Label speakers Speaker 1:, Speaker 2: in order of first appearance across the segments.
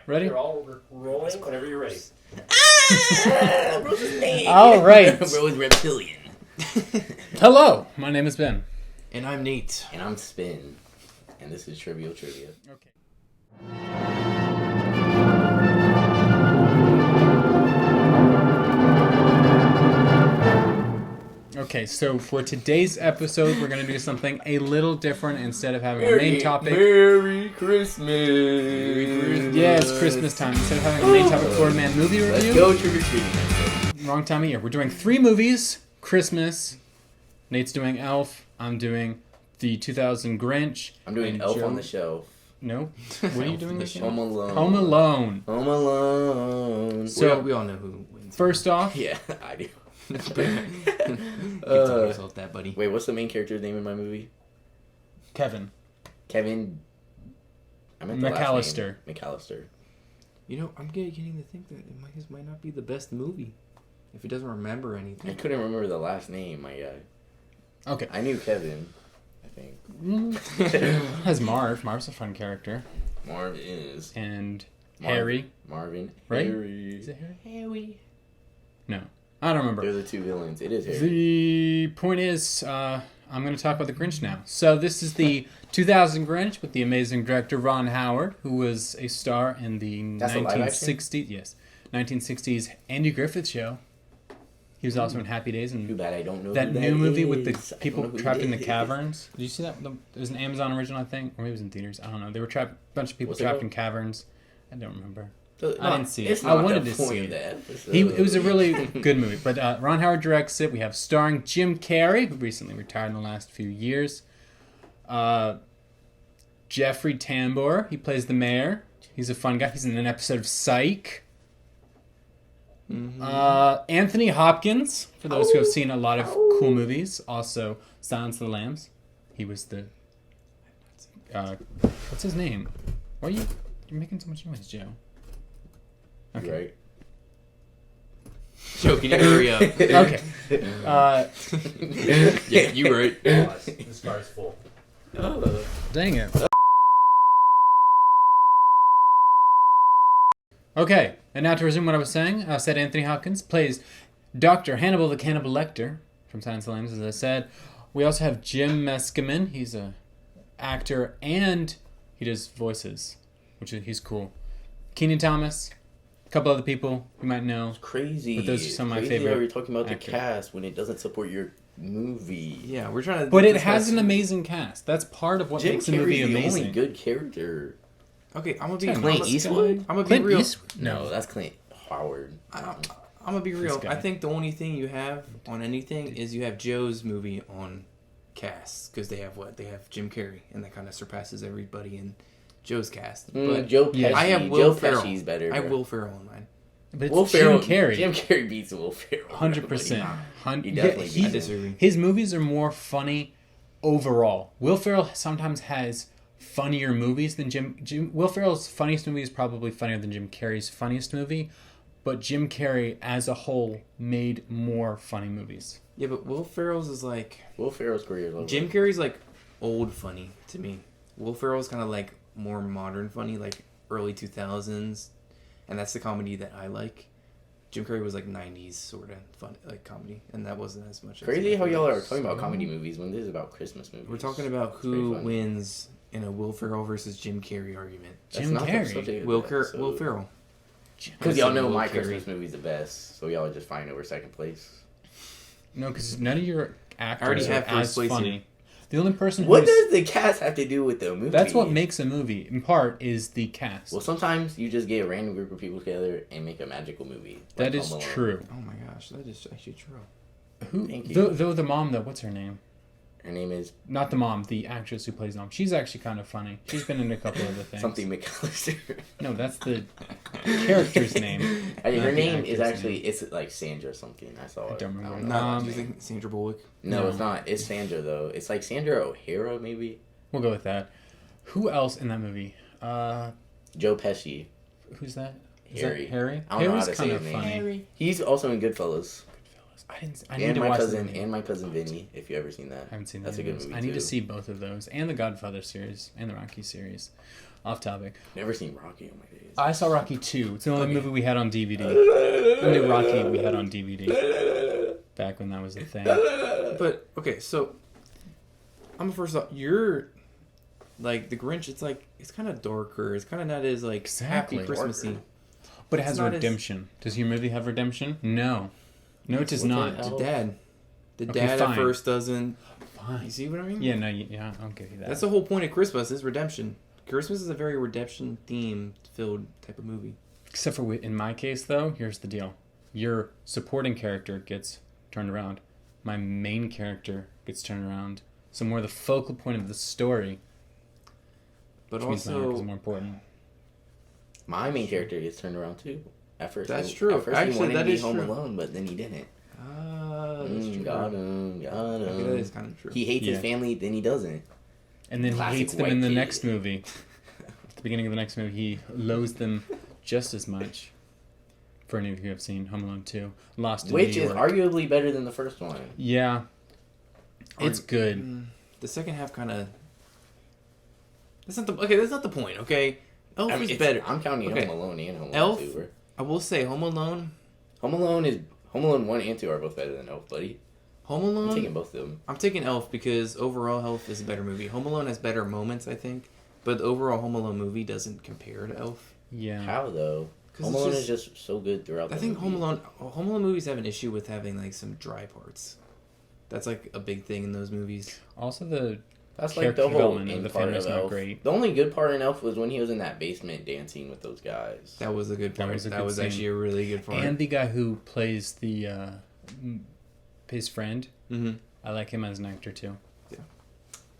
Speaker 1: ready?
Speaker 2: You're all rolling whenever you're ready.
Speaker 3: Bro's a snake.
Speaker 1: All right.
Speaker 3: Bro is reptilian.
Speaker 1: Hello, my name is Ben.
Speaker 4: And I'm Nate.
Speaker 3: And I'm Spin. And this is Trivial Trivia.
Speaker 1: Okay. Okay, so for today's episode, we're going to do something a little different. Instead of having a main topic...
Speaker 3: Merry Christmas.
Speaker 1: Yeah, it's Christmas time. Instead of having a main topic, Florida Man movie review...
Speaker 3: Let's go trick-or-treating.
Speaker 1: Wrong time of year. We're doing 3 movies. Christmas. Nate's doing Elf. I'm doing the 2000 Grinch.
Speaker 3: I'm doing Elf on the Shelf.
Speaker 1: No. What are you doing this year?
Speaker 3: Home Alone.
Speaker 1: Home Alone.
Speaker 3: Home Alone.
Speaker 1: So
Speaker 4: we all know who wins.
Speaker 1: First off...
Speaker 3: Yeah, I do.
Speaker 4: You can tell yourself that, buddy.
Speaker 3: Wait, what's the main character's name in my movie?
Speaker 1: Kevin.
Speaker 3: Kevin... I meant the last name. McAllister.
Speaker 4: You know, I'm beginning to think that his might not be the best movie. If he doesn't remember anything.
Speaker 3: I couldn't remember the last name, my guy.
Speaker 1: Okay.
Speaker 3: I knew Kevin, I think.
Speaker 1: Has Marv. Marv's a fun character.
Speaker 3: Marv is.
Speaker 1: And Harry.
Speaker 3: Marvin.
Speaker 1: Right?
Speaker 3: Harry.
Speaker 1: Is it Harry?
Speaker 3: Harry.
Speaker 1: No. I don't remember.
Speaker 3: They're the two villains. It is Harry.
Speaker 1: The point is, I'm going to talk about the Grinch now. So this is the 2000 Grinch with the amazing director Ron Howard, who was a star in the 1960s. Yes, 1960s Andy Griffith Show. He was also in Happy Days and
Speaker 3: Too bad I don't know
Speaker 1: that
Speaker 3: who
Speaker 1: new movie
Speaker 3: is.
Speaker 1: with the people trapped in the
Speaker 3: is.
Speaker 1: caverns. Did you see that? It was an Amazon original, I think, or maybe it was in theaters. I don't know. They were trapped. A bunch of people
Speaker 3: What's it
Speaker 1: trapped
Speaker 3: called?
Speaker 1: in caverns. I don't remember.
Speaker 3: So,
Speaker 1: I didn't see it.
Speaker 3: It's
Speaker 1: I
Speaker 3: not
Speaker 1: wanted
Speaker 3: the
Speaker 1: to
Speaker 3: point
Speaker 1: see
Speaker 3: of
Speaker 1: it.
Speaker 3: the episode.
Speaker 1: It was a really good movie. But Ron Howard directs it. We have starring Jim Carrey, who recently retired in the last few years. Jeffrey Tambor, he plays the mayor. He's a fun guy. He's in an episode of Psych. Mm-hmm. Anthony Hopkins, for those who have seen a lot of cool movies. Also, Silence of the Lambs. He was the... what's his name? Why are you... You're making so much noise, Joe. Okay.
Speaker 3: You're right.
Speaker 4: Joe, can you hurry up?
Speaker 1: Okay.
Speaker 4: Yeah, you were right.
Speaker 2: This car is full.
Speaker 3: Oh.
Speaker 1: Dang it. Okay, and now to resume what I was saying. I said Anthony Hopkins plays Dr. Hannibal the Cannibal Lecter from Silence of the Lambs, as I said. We also have Jim Meskimen. He's a actor and he does voices, he's cool. Keenan Thomas, a couple other people you might know.
Speaker 3: It's crazy.
Speaker 1: But those are some of my
Speaker 3: crazy
Speaker 1: favorite
Speaker 3: how you're talking about
Speaker 1: actors.
Speaker 3: the cast when it doesn't support your movie.
Speaker 4: Yeah, we're trying to...
Speaker 1: But it has an amazing cast. That's part of what
Speaker 3: Jim
Speaker 1: makes a movie
Speaker 3: Carrey's the
Speaker 1: amazing.
Speaker 3: only good character.
Speaker 4: Okay, I'm going to be...
Speaker 3: Clint Eastwood?
Speaker 4: I'm going to be
Speaker 1: Clint
Speaker 4: real.
Speaker 1: Eastwood?
Speaker 3: No, that's Clint Howard.
Speaker 4: I'm going to be real.
Speaker 1: guy.
Speaker 4: I think the only thing you have on anything is you have Joe's movie on cast. Because they have what? They have Jim Carrey. And that kind of surpasses everybody in Joe's cast. But
Speaker 3: Joe Pesci.
Speaker 1: Yeah.
Speaker 4: I have Will
Speaker 3: Joe
Speaker 4: Ferrell.
Speaker 3: Pesci's better.
Speaker 4: I have
Speaker 3: bro.
Speaker 4: Will Ferrell in mine.
Speaker 1: But it's
Speaker 3: Will Ferrell,
Speaker 1: Jim Carrey.
Speaker 3: Jim Carrey beats Will Ferrell.
Speaker 1: 100%.
Speaker 3: He definitely
Speaker 4: I disagree.
Speaker 1: His movies are more funny overall. Will Ferrell sometimes has funnier movies than Will Ferrell's funniest movie is probably funnier than Jim Carrey's funniest movie, but Jim Carrey as a whole made more funny movies.
Speaker 4: Yeah, but Will Ferrell's is like...
Speaker 3: Will Ferrell's career is over.
Speaker 4: Jim Carrey's like old funny to me. Will Ferrell's kind of like more modern funny, like early 2000s. And that's the comedy that I like. Jim Carrey was like 90s sort of fun, like comedy, and that wasn't as much.
Speaker 3: Crazy how y'all are talking about comedy movies when this is about Christmas movies.
Speaker 4: We're talking about
Speaker 3: It's
Speaker 4: who
Speaker 3: very funny.
Speaker 4: wins in a Will Ferrell versus Jim Carrey argument.
Speaker 3: That's
Speaker 1: Jim
Speaker 3: not the
Speaker 1: Carrey.
Speaker 3: subject of
Speaker 4: Will
Speaker 3: the
Speaker 4: Ferrell.
Speaker 3: episode. Because y'all know
Speaker 4: Will
Speaker 3: my
Speaker 4: Carrey.
Speaker 3: Christmas movie's the best, so y'all are just fighting over second place.
Speaker 1: No, because none of your actors
Speaker 4: already
Speaker 1: are
Speaker 4: have first
Speaker 1: as
Speaker 4: place
Speaker 1: funny.
Speaker 4: here.
Speaker 1: The only person
Speaker 3: What
Speaker 1: who's...
Speaker 3: does the cast have to do with the movie?
Speaker 1: That's what makes a movie, in part, is the cast.
Speaker 3: Well, sometimes you just get a random group of people together and make a magical movie. Like
Speaker 1: that is
Speaker 3: Home Alone.
Speaker 1: true.
Speaker 4: Oh my gosh, that is actually true.
Speaker 1: Who?
Speaker 3: Thank you.
Speaker 1: Though the mom, though, what's her name?
Speaker 3: Her name is
Speaker 1: Not the mom, the actress who plays the mom. She's actually kind of funny. She's been in a couple of the things.
Speaker 3: something McAllister.
Speaker 1: No, that's the character's name.
Speaker 3: Her
Speaker 1: not the
Speaker 3: name is
Speaker 1: actress'
Speaker 3: actually,
Speaker 1: name.
Speaker 3: it's like Sandra something. I saw it.
Speaker 1: I don't remember.
Speaker 3: know.
Speaker 4: Do you think Sandra Bullock?
Speaker 3: No,
Speaker 1: No.
Speaker 3: it's not. It's Sandra, though. It's like Sandra O'Hara, maybe?
Speaker 1: We'll go with that. Who else in that movie?
Speaker 3: Joe Pesci.
Speaker 1: Who's that? Is
Speaker 3: Harry.
Speaker 1: that Harry?
Speaker 3: I don't know how
Speaker 1: Harry's
Speaker 3: to say
Speaker 1: kind
Speaker 3: his
Speaker 1: of
Speaker 3: name.
Speaker 1: funny.
Speaker 3: Harry. He's also in Goodfellas.
Speaker 1: I need
Speaker 3: And
Speaker 1: to
Speaker 3: my
Speaker 1: watch
Speaker 3: cousin
Speaker 1: them.
Speaker 3: and my cousin Vinny. If you ever seen that,
Speaker 1: I haven't seen
Speaker 3: that's
Speaker 1: any
Speaker 3: a
Speaker 1: of
Speaker 3: good
Speaker 1: those.
Speaker 3: movie.
Speaker 1: I need
Speaker 3: too.
Speaker 1: to see both of those and the Godfather series and the Rocky series. Off topic.
Speaker 3: Never seen Rocky in my days.
Speaker 1: I saw Rocky 2. It's the only movie we had on DVD. The only Rocky we had on DVD. Back when that was a thing.
Speaker 4: But okay, so I'm first off. You're like the Grinch. It's kind of darker. It's kind of not as like
Speaker 1: Exactly.
Speaker 4: happy Christmassy.
Speaker 1: But it
Speaker 4: It's
Speaker 1: has
Speaker 4: not
Speaker 1: redemption. Does your movie have redemption? No. No, it does
Speaker 3: What the
Speaker 1: not.
Speaker 3: hell?
Speaker 4: The
Speaker 1: Okay,
Speaker 4: dad
Speaker 1: fine.
Speaker 4: at first doesn't.
Speaker 1: Fine.
Speaker 4: You see what I mean?
Speaker 1: Yeah, no, yeah, I'll give you that.
Speaker 4: That's the whole point of Christmas is redemption. Christmas is a very redemption theme filled type of movie.
Speaker 1: Except for in my case, though, here's the deal. Your supporting character gets turned around. My main character gets turned around. So more the focal point of the story,
Speaker 4: But
Speaker 1: which means my arc is
Speaker 4: also,
Speaker 1: more important.
Speaker 3: My main character gets turned around too. At first,
Speaker 4: That's true.
Speaker 3: At first
Speaker 4: Actually,
Speaker 3: he wanted
Speaker 4: that
Speaker 3: to be
Speaker 4: is
Speaker 3: home
Speaker 4: true.
Speaker 3: alone, but then he didn't.
Speaker 4: that's true.
Speaker 3: Got him.
Speaker 4: Okay, that is kind of true.
Speaker 3: He hates his
Speaker 1: Yeah.
Speaker 3: family, then he doesn't.
Speaker 1: And then he
Speaker 3: Classic
Speaker 1: hates them
Speaker 3: white
Speaker 1: in the
Speaker 3: kid.
Speaker 1: next movie. At the beginning of the next movie, he loathes them just as much. For any of you who have seen Home Alone 2. Lost in
Speaker 3: Which
Speaker 1: New
Speaker 3: is
Speaker 1: York.
Speaker 3: arguably better than the first one.
Speaker 1: Yeah. It's good.
Speaker 4: The second half kind of. That's not the point. Okay, Elf
Speaker 3: I mean,
Speaker 4: is better.
Speaker 3: I'm counting
Speaker 4: Okay.
Speaker 3: Home Alone and Home Alone
Speaker 4: Elf?
Speaker 3: 2. Bro.
Speaker 4: I will say Home Alone.
Speaker 3: Home Alone 1 and 2 are both better than Elf, buddy.
Speaker 4: Home
Speaker 3: I'm
Speaker 4: Alone.
Speaker 3: taking both of them.
Speaker 4: I'm taking Elf because overall Elf is a better movie. Home Alone has better moments, I think, but the overall Home Alone movie doesn't compare to Elf.
Speaker 1: Yeah.
Speaker 3: How though?
Speaker 4: 'Cause
Speaker 3: Home
Speaker 4: it's
Speaker 3: Alone
Speaker 4: just-
Speaker 3: is just so good throughout the
Speaker 4: I think
Speaker 3: movie.
Speaker 4: Home Alone movies have an issue with having like some dry parts. That's like a big thing in those movies.
Speaker 1: Also, the
Speaker 3: That's like
Speaker 1: character
Speaker 3: the whole
Speaker 1: development of
Speaker 3: end
Speaker 1: the
Speaker 3: part
Speaker 1: family
Speaker 3: of
Speaker 1: is not
Speaker 3: Elf.
Speaker 1: great.
Speaker 3: The only good part in Elf was when he was in that basement dancing with those guys.
Speaker 4: That was a good part.
Speaker 1: was a
Speaker 4: That
Speaker 1: good
Speaker 4: was
Speaker 1: scene.
Speaker 4: actually a really good part.
Speaker 1: And the guy who plays his friend,
Speaker 4: Mm-hmm.
Speaker 1: I like him as an actor too.
Speaker 4: Yeah.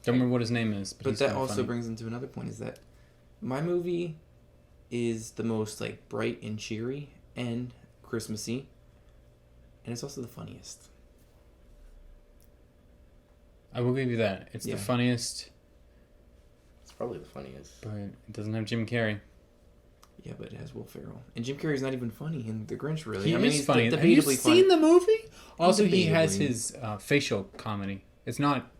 Speaker 1: Don't remember what his name is, but
Speaker 4: But
Speaker 1: he's
Speaker 4: that
Speaker 1: kinda
Speaker 4: also
Speaker 1: funny.
Speaker 4: brings into another point is that my movie is the most like bright and cheery and Christmassy, and it's also the funniest.
Speaker 1: I will give you that. It's
Speaker 4: Yeah.
Speaker 1: the funniest,
Speaker 3: It's probably the funniest.
Speaker 1: but it doesn't have Jim Carrey.
Speaker 4: Yeah, but it has Will Ferrell, and Jim Carrey's not even funny in The Grinch. Really,
Speaker 1: He
Speaker 4: I mean,
Speaker 1: is
Speaker 4: he's
Speaker 1: funny. Have you
Speaker 4: debatably
Speaker 1: seen the movie? Also, he has
Speaker 4: Debatably.
Speaker 1: his facial comedy. It's not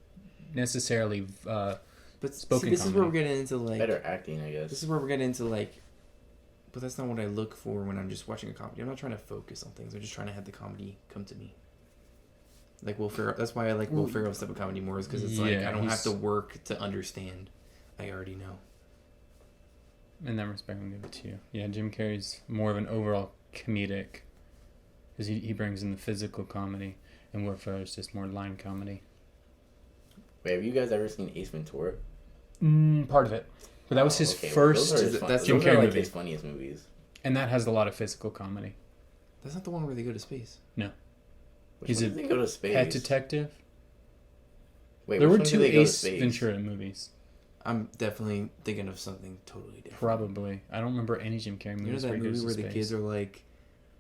Speaker 1: necessarily.
Speaker 4: But
Speaker 1: spoken
Speaker 4: see, this is where we're
Speaker 1: comedy.
Speaker 4: getting into like
Speaker 3: Better acting, I guess.
Speaker 4: this is where we're getting into like. But that's not what I look for when I'm just watching a comedy. I'm not trying to focus on things. I'm just trying to have the comedy come to me. Like Will Ferrell. That's why I like Will Ferrell's type of comedy more, is because it's like
Speaker 1: Yeah,
Speaker 4: I don't have
Speaker 1: he's-
Speaker 4: to work to understand. I already know.
Speaker 1: In that respect, I'm give it to you. Yeah, Jim Carrey's more of an overall comedic, because he brings in the physical comedy, and Will Ferrell's just more line comedy.
Speaker 3: Wait, have you guys ever seen Ace Ventura?
Speaker 1: Part of it, but that was his
Speaker 3: Okay, well,
Speaker 1: first,
Speaker 3: those are his
Speaker 4: that's
Speaker 1: Jim
Speaker 3: those are
Speaker 1: Carrey
Speaker 3: like
Speaker 1: movie.
Speaker 3: his funniest movies.
Speaker 1: and that has a lot of physical comedy.
Speaker 4: That's not the one where they go to space.
Speaker 3: Which
Speaker 1: He's
Speaker 3: one
Speaker 1: a
Speaker 3: did they go to space?
Speaker 1: Pet Detective.
Speaker 3: Wait,
Speaker 1: There
Speaker 3: which
Speaker 1: were
Speaker 3: one did
Speaker 1: two
Speaker 3: they go to
Speaker 1: Ace
Speaker 3: space?
Speaker 1: Ventura movies.
Speaker 4: I'm definitely thinking of something totally different.
Speaker 1: Probably. I don't remember any Jim Carrey
Speaker 4: You know
Speaker 1: movies
Speaker 4: that
Speaker 1: where he
Speaker 4: movie
Speaker 1: goes
Speaker 4: where
Speaker 1: to
Speaker 4: the
Speaker 1: space.
Speaker 4: kids are like,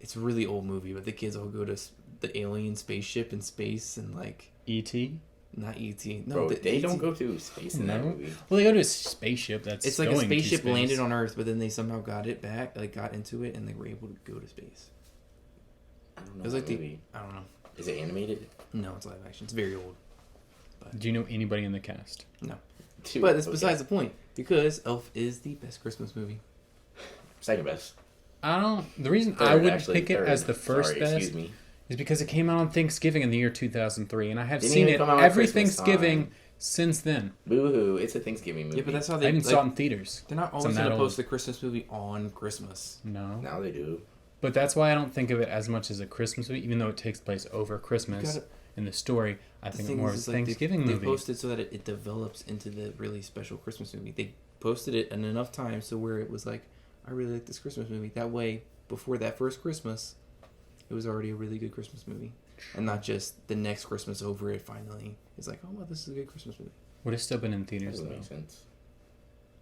Speaker 4: it's a really old movie, but the kids all go to the alien spaceship in space and like
Speaker 1: E.T.?
Speaker 4: not ET. No,
Speaker 3: Bro,
Speaker 4: the
Speaker 3: they
Speaker 4: ET
Speaker 3: don't go to space in that
Speaker 1: No.
Speaker 3: movie.
Speaker 1: Well, they go to a spaceship that's
Speaker 4: It's like a
Speaker 1: going to
Speaker 4: spaceship
Speaker 1: space.
Speaker 4: landed on Earth, but then they somehow got it back, like got into it, and they were able to go to space.
Speaker 3: I don't know.
Speaker 4: It was
Speaker 3: that
Speaker 4: like the
Speaker 3: movie.
Speaker 4: I don't know.
Speaker 3: Is it animated?
Speaker 4: No, it's live action. It's very old.
Speaker 1: Do you know anybody in the cast?
Speaker 3: Dude,
Speaker 4: But that's
Speaker 3: okay.
Speaker 4: besides the point, because Elf is the best Christmas movie.
Speaker 3: Second best.
Speaker 1: I don't. The reason
Speaker 3: Third,
Speaker 1: I would
Speaker 3: actually,
Speaker 1: pick it
Speaker 3: third.
Speaker 1: as the first
Speaker 3: Sorry,
Speaker 1: best
Speaker 3: Excuse me.
Speaker 1: is because it came out on Thanksgiving in the year 2003, and I have
Speaker 3: Didn't
Speaker 1: seen
Speaker 3: even
Speaker 1: it
Speaker 3: come out at
Speaker 1: every
Speaker 3: Christmas
Speaker 1: Thanksgiving
Speaker 3: time.
Speaker 1: since then.
Speaker 3: Boo hoo! It's a Thanksgiving movie.
Speaker 4: Yeah, but that's how
Speaker 1: I
Speaker 4: they.
Speaker 1: even
Speaker 4: Like,
Speaker 1: saw it in theaters.
Speaker 4: they're not
Speaker 1: So
Speaker 4: always
Speaker 1: I'm
Speaker 4: going
Speaker 1: that
Speaker 4: to
Speaker 1: old.
Speaker 4: post a Christmas movie on Christmas.
Speaker 1: No.
Speaker 3: now they do.
Speaker 1: But that's why I don't think of it as much as a Christmas movie, even though it takes place over Christmas
Speaker 4: gotta-
Speaker 1: in the story. I
Speaker 4: The
Speaker 1: think
Speaker 4: thing
Speaker 1: more of
Speaker 4: is,
Speaker 1: a
Speaker 4: like,
Speaker 1: Thanksgiving
Speaker 4: they
Speaker 1: movie.
Speaker 4: post it so that it develops into the really special Christmas movie. They posted it in enough time so where it was like, I really like this Christmas movie. That way, before that first Christmas, it was already a really good Christmas movie. And not just the next Christmas over it finally. It's like, oh, wow, this is a good Christmas movie.
Speaker 1: Would have still been in
Speaker 3: That
Speaker 1: theaters,
Speaker 3: doesn't
Speaker 1: though.
Speaker 3: make sense.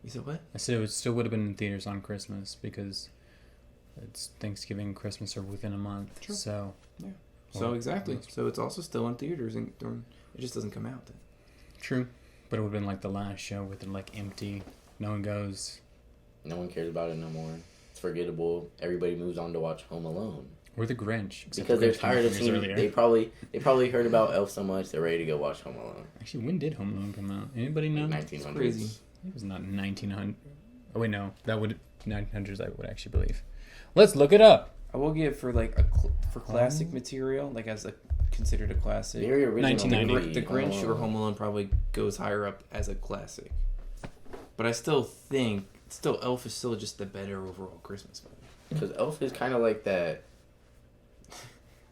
Speaker 4: You said what?
Speaker 1: I said it still would have been in theaters on Christmas because it's Thanksgiving, Christmas are within a month.
Speaker 4: True.
Speaker 1: So
Speaker 4: So
Speaker 1: Well,
Speaker 4: exactly.
Speaker 1: that's-
Speaker 4: So it's also still in theaters and it just doesn't come out then.
Speaker 1: true, but it would have been like the last show with it like empty. No one goes.
Speaker 3: No one cares about it no more. It's forgettable. Everybody moves on to watch Home Alone.
Speaker 1: Or the Grinch.
Speaker 3: Because they're tired of seeing. They probably heard about Elf so much they're ready to go watch Home Alone.
Speaker 1: Actually, when did Home Alone come out? Anybody know?
Speaker 3: 1900s.
Speaker 4: Crazy.
Speaker 1: It was not 1900. Oh wait, no, that would 1900s. I would actually believe. Let's look it up.
Speaker 4: I will give for like for classic material, like as a considered a classic.
Speaker 3: Very original.
Speaker 1: 1990.
Speaker 4: The Grinch or Home Alone probably goes higher up as a classic. But I still think Elf is still just the better overall Christmas movie.
Speaker 3: Because Elf is kind of like that.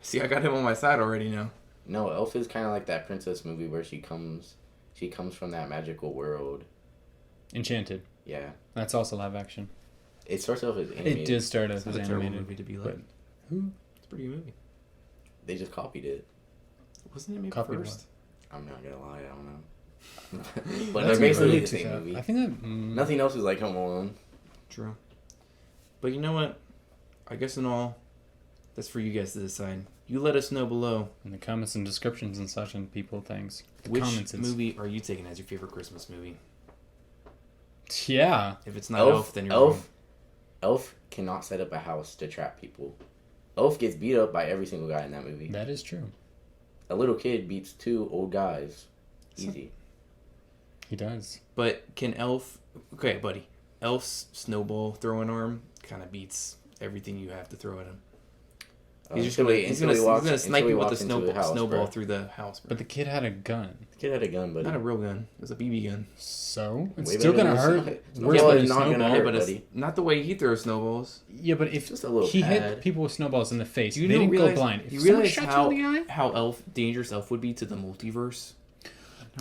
Speaker 4: See, I got him on my side already now.
Speaker 3: No, Elf is kind of like that princess movie where she comes from that magical world.
Speaker 1: Enchanted.
Speaker 3: Yeah.
Speaker 1: That's also live action.
Speaker 3: It starts off as animated.
Speaker 1: It did start as
Speaker 4: It's a terrible
Speaker 1: animated.
Speaker 4: movie to be like.
Speaker 1: Who?
Speaker 4: It's a pretty good movie.
Speaker 3: They just copied it.
Speaker 4: Wasn't it made
Speaker 1: Copied
Speaker 4: first?
Speaker 3: I'm not gonna lie, I don't know. But
Speaker 1: That's
Speaker 3: they're basically
Speaker 1: early
Speaker 3: the same
Speaker 1: 2000s.
Speaker 3: movie.
Speaker 1: I think that
Speaker 3: Nothing else is like Home Alone.
Speaker 4: True. But you know what? I guess in all, that's for you guys to decide. You let us know below.
Speaker 1: in the comments and descriptions and such and people things. The
Speaker 4: Which
Speaker 1: comments,
Speaker 4: movie are you taking as your favorite Christmas movie?
Speaker 1: Yeah.
Speaker 4: If it's not Elf, then you're wrong.
Speaker 3: Elf cannot set up a house to trap people. Elf gets beat up by every single guy in that movie.
Speaker 1: That is true.
Speaker 3: A little kid beats 2 old guys. Easy.
Speaker 1: He does.
Speaker 4: But can Elf... Okay, buddy. Elf's snowball throwing arm kind of beats everything you have to throw at him. He's gonna snipe you with a snowball through the house. Bro.
Speaker 1: But the kid had a gun.
Speaker 3: The kid had a gun, buddy.
Speaker 4: Not a real gun. It was a BB gun.
Speaker 1: So? It's
Speaker 3: Way
Speaker 1: still
Speaker 3: better
Speaker 1: gonna
Speaker 3: than
Speaker 1: hurt.
Speaker 3: snowball.
Speaker 1: Worse
Speaker 3: Yeah,
Speaker 1: than
Speaker 3: but
Speaker 1: a
Speaker 3: it's not gonna
Speaker 1: snowball.
Speaker 3: hurt.
Speaker 4: But it's
Speaker 3: buddy.
Speaker 4: not the way he throws snowballs.
Speaker 1: Yeah, but if
Speaker 3: Just a little
Speaker 1: he
Speaker 3: pad.
Speaker 1: hit people with snowballs in the face,
Speaker 4: You
Speaker 1: they
Speaker 4: don't
Speaker 1: didn't
Speaker 4: realize,
Speaker 1: go blind. If
Speaker 4: you
Speaker 1: someone
Speaker 4: realize
Speaker 1: shot you in the eye,
Speaker 4: how dangerous Elf would be to the multiverse?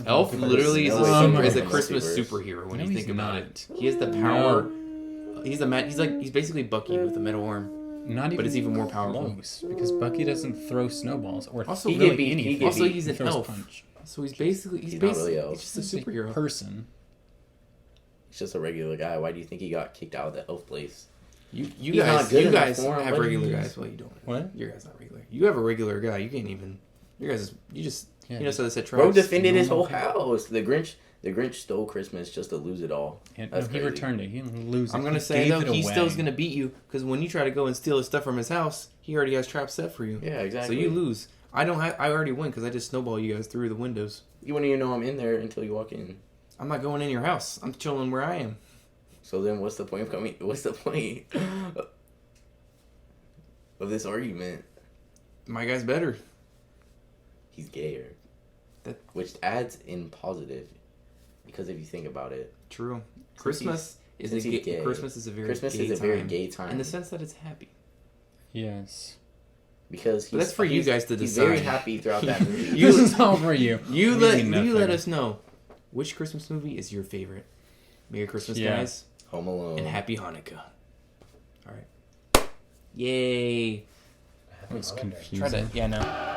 Speaker 1: No,
Speaker 4: Elf
Speaker 1: multiverse.
Speaker 4: literally is
Speaker 3: No,
Speaker 4: is a
Speaker 3: no,
Speaker 4: Christmas
Speaker 3: multiverse.
Speaker 4: superhero when
Speaker 1: No,
Speaker 4: you
Speaker 1: he's
Speaker 4: think about
Speaker 1: not.
Speaker 4: it. He has the power. He's basically Bucky with a metal arm.
Speaker 1: Not even
Speaker 4: But it's even more powerful.
Speaker 1: close, because Bucky doesn't throw snowballs or
Speaker 4: Also,
Speaker 3: He
Speaker 1: really
Speaker 3: get beat- he
Speaker 1: anything.
Speaker 3: get
Speaker 4: Also,
Speaker 3: beat.
Speaker 4: he's
Speaker 1: He
Speaker 4: an
Speaker 1: throws
Speaker 4: elf.
Speaker 1: punch.
Speaker 4: So he's basically
Speaker 3: He's not really elf.
Speaker 4: he's just a superhero.
Speaker 1: Person.
Speaker 3: He's just a regular guy. Why do you think he got kicked out of the Elf place?
Speaker 4: You
Speaker 3: He's not
Speaker 4: guys
Speaker 3: good enough
Speaker 4: have
Speaker 3: for him.
Speaker 4: regular
Speaker 3: What?
Speaker 4: guys. Well, you don't.
Speaker 1: What?
Speaker 4: Your guy's not regular. You have a regular guy. You can't even. Your guys. You just.
Speaker 1: Yeah,
Speaker 4: You know, so they said
Speaker 3: Bro
Speaker 4: traps.
Speaker 3: defended his whole
Speaker 1: normal
Speaker 3: house. The Grinch stole Christmas just to lose it all.
Speaker 1: And
Speaker 3: That's
Speaker 1: he
Speaker 3: crazy.
Speaker 1: returned it. He didn't lose it.
Speaker 4: I'm gonna
Speaker 1: He
Speaker 4: say
Speaker 1: gave
Speaker 4: though,
Speaker 1: it
Speaker 4: he
Speaker 1: away.
Speaker 4: still's gonna beat you because when you try to go and steal his stuff from his house, he already has traps set for you.
Speaker 3: Yeah, exactly.
Speaker 4: So you lose. I already win because I just snowball you guys through the windows.
Speaker 3: You wouldn't even know I'm in there until you walk in.
Speaker 4: I'm not going in your house. I'm chilling where I am.
Speaker 3: So then, what's the point of coming? What's the point of this argument?
Speaker 4: My guy's better.
Speaker 3: He's gayer.
Speaker 4: That-
Speaker 3: Which adds in positive, because if you think about it,
Speaker 4: True.
Speaker 3: Since
Speaker 4: Christmas
Speaker 3: he's
Speaker 4: is
Speaker 3: gay.
Speaker 4: Christmas is a very
Speaker 3: Christmas
Speaker 4: gay
Speaker 3: is a
Speaker 4: time,
Speaker 3: very gay time
Speaker 4: in the sense that it's happy.
Speaker 1: Yes.
Speaker 3: because
Speaker 4: But that's for you guys to
Speaker 3: He's very
Speaker 4: decide.
Speaker 3: happy throughout that movie.
Speaker 1: This is all for you.
Speaker 4: You
Speaker 1: We
Speaker 4: let
Speaker 1: mean nothing.
Speaker 4: you let us know which Christmas movie is your favorite. Merry Christmas,
Speaker 1: Yeah.
Speaker 4: guys,
Speaker 3: Home Alone.
Speaker 4: and Happy Hanukkah. All right. Yay.
Speaker 1: That was
Speaker 2: Okay.
Speaker 1: confusing.
Speaker 4: Try to. Yeah, no.